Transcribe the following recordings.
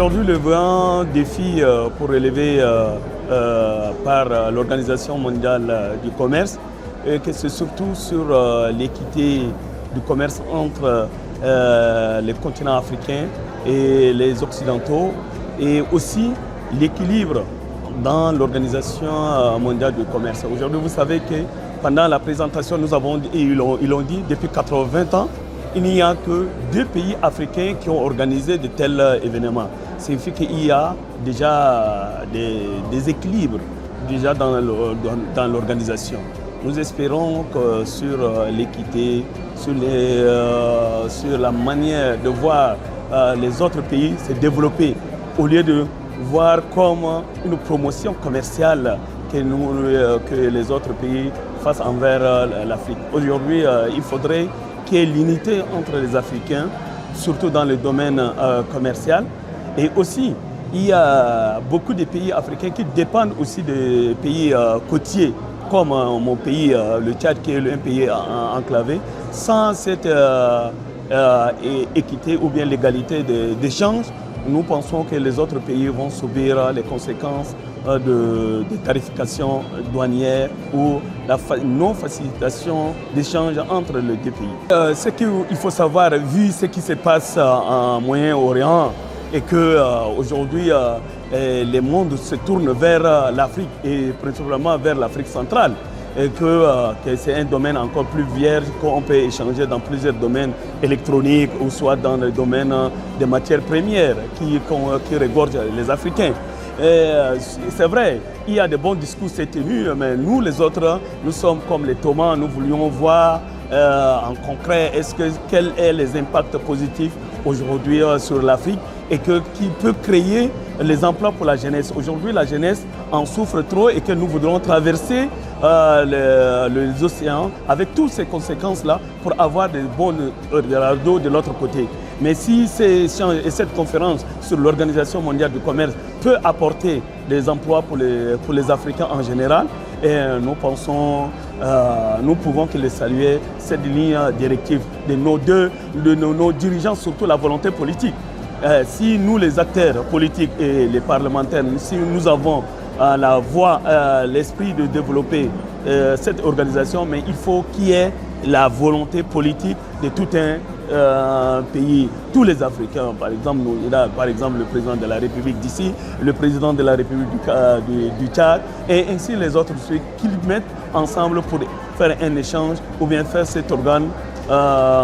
Aujourd'hui, le grand défi pour relever par l'Organisation mondiale du commerce, que c'est surtout sur l'équité du commerce entre les continents africains et les occidentaux, et aussi l'équilibre dans l'Organisation mondiale du commerce. Aujourd'hui, vous savez que pendant la présentation, nous avons dit, et ils l'ont dit, depuis 80 ans, il n'y a que 2 pays africains qui ont organisé de tels événements. Ça signifie qu'il y a déjà des équilibres déjà dans l'organisation. Nous espérons que sur l'équité, sur la manière de voir les autres pays se développer, au lieu de voir comme une promotion commerciale que les autres pays fassent envers l'Afrique. Aujourd'hui, il faudrait qu'il y ait l'unité entre les Africains, surtout dans le domaine commercial. Et aussi, il y a beaucoup de pays africains qui dépendent aussi des pays côtiers, comme mon pays, le Tchad, qui est un pays enclavé. Sans cette équité ou bien l'égalité d'échange, nous pensons que les autres pays vont subir les conséquences de tarification douanière ou la non-facilitation d'échange entre les 2 pays. Ce qu'il faut savoir, vu ce qui se passe en Moyen-Orient, et qu'aujourd'hui, le monde se tourne vers l'Afrique et principalement vers l'Afrique centrale, et que c'est un domaine encore plus vierge, qu'on peut échanger dans plusieurs domaines électroniques ou soit dans le domaine des matières premières qui regorgent les Africains. C'est vrai, il y a de bons discours tenus, mais nous les autres, nous sommes comme les Thomas, nous voulions voir en concret quels sont les impacts positifs aujourd'hui sur l'Afrique et qui peut créer les emplois pour la jeunesse. Aujourd'hui, la jeunesse en souffre trop et que nous voudrons traverser les océans avec toutes ces conséquences-là pour avoir des bons radeaux de l'autre côté. Mais si ces échanges et cette conférence sur l'Organisation mondiale du commerce peut apporter des emplois pour les Africains en général, et nous pensons, nous pouvons que les saluer, cette ligne directive de nos dirigeants, surtout la volonté politique. Si nous, les acteurs politiques et les parlementaires, si nous avons la voie, l'esprit de développer cette organisation, mais il faut qu'il y ait la volonté politique de tout un pays, tous les Africains, par exemple, le président de la République d'ici, le président de la République du Tchad, et ainsi les autres, qu'ils mettent ensemble pour faire un échange ou bien faire cet organe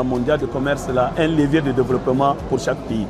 mondial de commerce là, un levier de développement pour chaque pays.